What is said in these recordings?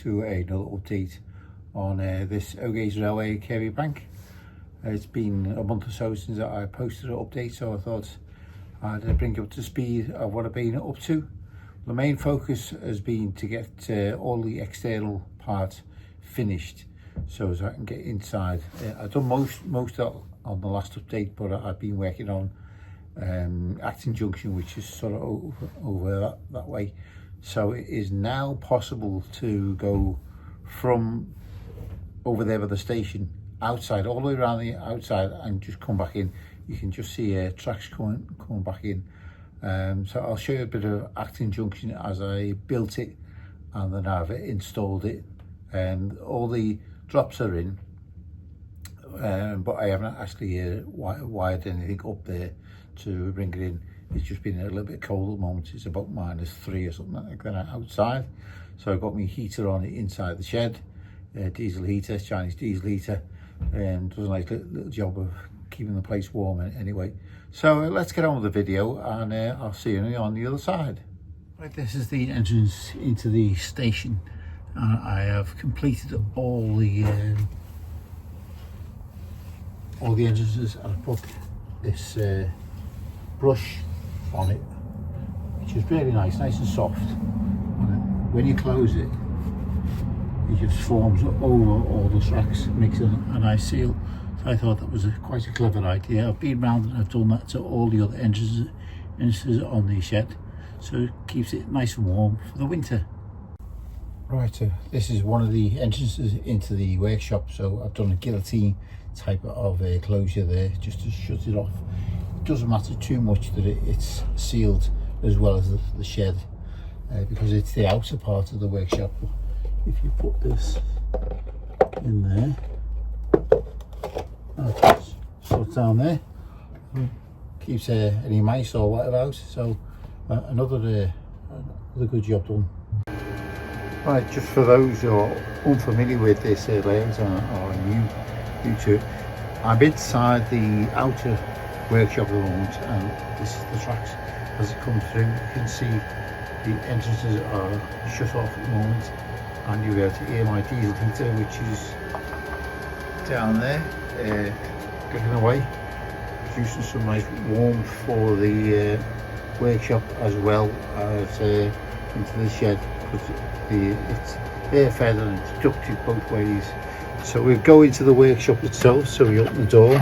to another update on this O'Gaze Railway Kirkby Bank. It's been a month or so since I posted an update, so I thought I'd bring you up to speed of what I've been up to. The main focus has been to get all the external parts finished so as I can get inside. I've done most of on the last update, but I've been working on Acton Junction, which is sort of over that way. So it is now possible to go from over there by the station outside, all the way around the outside, and just come back in. You can just see tracks coming back in. So I'll show you a bit of Acton Junction as I built it, and then I've installed it. All the drops are in, but I haven't actually wired anything up there to bring it in. It's just been a little bit cold at the moment. It's about -3 or something like that outside. So I've got my heater on it inside the shed, diesel heater, Chinese diesel heater, and does a nice little job of keeping the place warm anyway. So let's get on with the video, and I'll see you on the other side. Right, this is the entrance into the station. I have completed all the entrances, and I put this brush on it, which is really nice and soft. And when you close it, it just forms over all the tracks, makes a nice seal. So I thought that was quite a clever idea. I've been round and I've done that to all the other entrances on the shed, so it keeps it nice and warm for the winter. Right, so this is one of the entrances into the workshop. So I've done a guillotine type of closure there just to shut it off. It doesn't matter too much that it's sealed as well as the shed, because it's the outer part of the workshop. If you put this in there, so it's down there, keeps any mice or whatever out. So another good job done. Right, just for those who are unfamiliar with this layout or new to it, I'm inside the outer workshop at the moment, and this is the tracks as it comes through. You can see the entrances are shut off at the moment, and you'll be able to hear my diesel heater, which is down there, clicking away, producing some nice warmth for the workshop as well as into the shed, because it's air fed and it's ducted both ways. So we'll go into the workshop itself. So we open the door.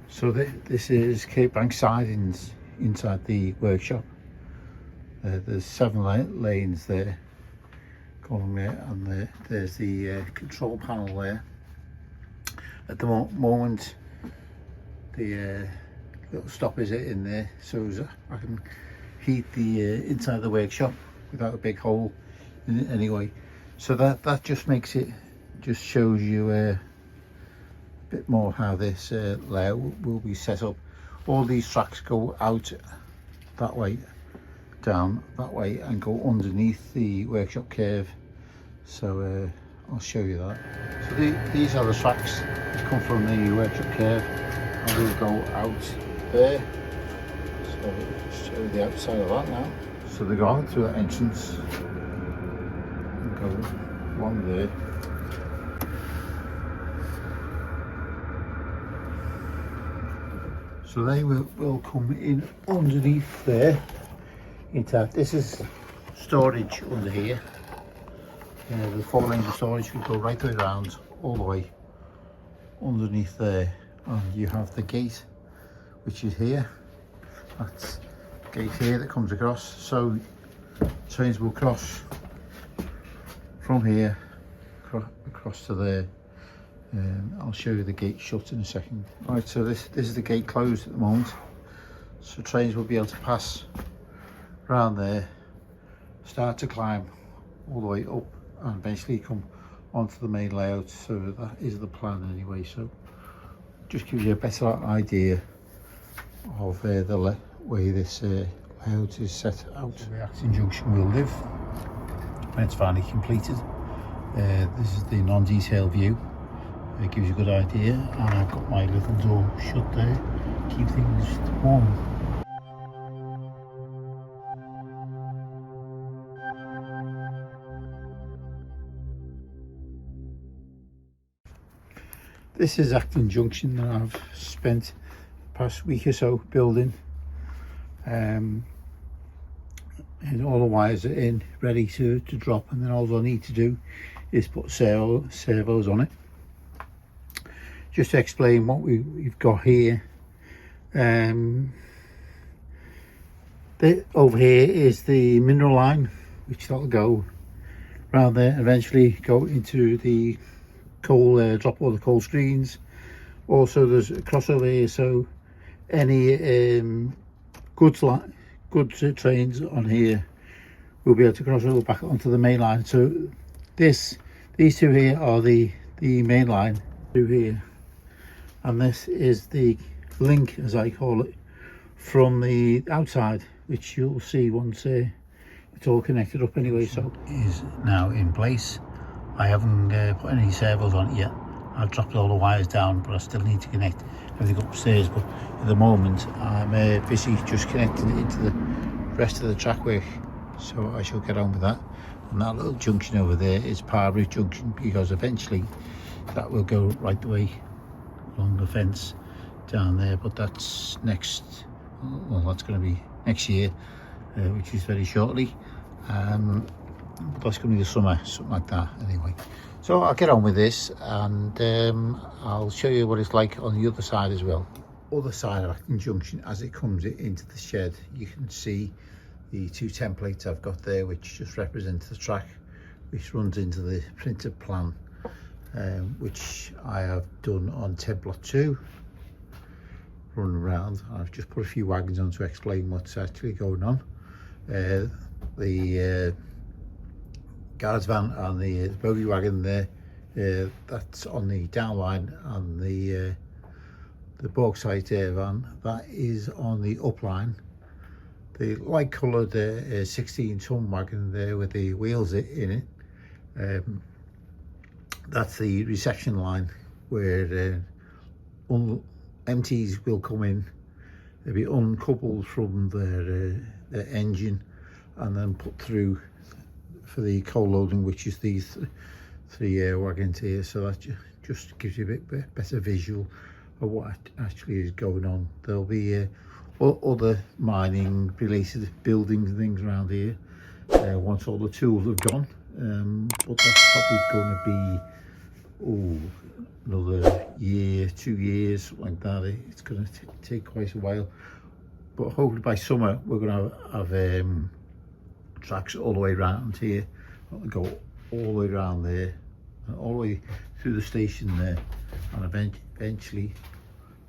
So this is Kirkby Bank sidings inside the workshop. There's 7 lanes there going there, and there's the control panel there. At the moment, the little stoppers are in there, so I can heat the inside the workshop without a big hole in it anyway. So that just makes it, just shows you a bit more how this layout will be set up. All these tracks go out that way, down that way, and go underneath the workshop curve. So I'll show you that. So these are the tracks that come from the workshop curve, and will go out there. So I'll show you the outside of that now. So they go out through that entrance and go along there. So they will come in underneath there. This is storage under here. The 4 lanes of storage can go right the way around, all the way underneath there. And you have the gate, which is here. That's the gate here that comes across. So trains will cross from here across to there. I'll show you the gate shut in a second. Right, so this is the gate closed at the moment. So trains will be able to pass around there, start to climb all the way up, and eventually come onto the main layout. So that is the plan anyway. So just gives you a better idea of the way this layout is set out. So the Acton Junction will live when it's finally completed. This is the non-detailed view. It gives you a good idea, and I've got my little door shut there, keep things warm. This is Acton Junction that I've spent the past week or so building. And all the wires are in, ready to drop, and then all I need to do is put servos on it. Just to explain what we've got here. Over here is the mineral line, which that'll go around there, eventually go into the coal, drop all the coal screens. Also there's a crossover here, so any goods trains on here will be able to cross over back onto the main line. So these two here are the main line through here, and this is the link, as I call it, from the outside, which you'll see once it's all connected up anyway. So it is now in place. I haven't put any servos on it yet. I've dropped all the wires down, but I still need to connect everything upstairs. But at the moment I'm busy just connecting it into the rest of the track work, so I shall get on with that. And that little junction over there is Parbury Junction, because eventually that will go right the way along the fence down there, but that's next, well, that's going to be next year, which is very shortly. But that's going to be the summer, something like that anyway. So I'll get on with this, and I'll show you what it's like on the other side as well. Other side of Acton Junction, as it comes into the shed, you can see the two templates I've got there, which just represents the track, which runs into the printed plan, which I have done on template 2, running around. I've just put a few wagons on to explain what's actually going on. The guards van and the bogey wagon there, that's on the down line, and the bauxite van, that is on the up line. The light coloured 16-ton wagon there with the wheels in it, that's the reception line, where empties will come in. They'll be uncoupled from their engine and then put through for the coal loading, which is these three wagons here. So that just gives you a bit better visual of what actually is going on. There'll be other mining related buildings and things around here once all the tools have gone, but that's probably going to be another year, 2 years, something like that. It's going to take quite a while, but hopefully by summer we're going to have tracks all the way around here. I'll go all the way around there and all the way through the station there, and eventually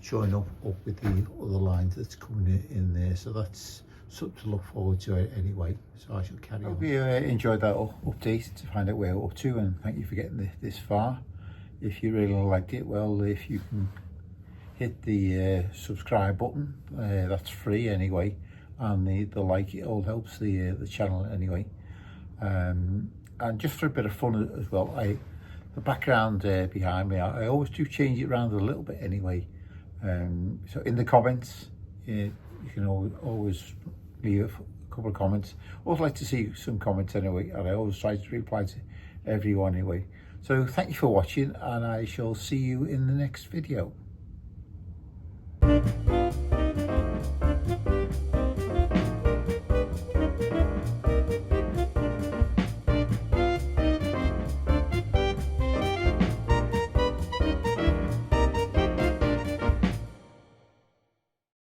join up with the other lines that's coming in there. So that's something to look forward to anyway. So I shall carry on. Hope you enjoyed that update to find out where we're up to, and thank you for getting this far. If you really liked it, well, if you can hit the subscribe button, that's free anyway, and the like, it all helps the channel anyway. And just for a bit of fun as well, the background behind me, I always do change it around a little bit anyway. So in the comments, you can always leave a couple of comments. I always like to see some comments anyway, and I always try to reply to everyone anyway. So thank you for watching, and I shall see you in the next video.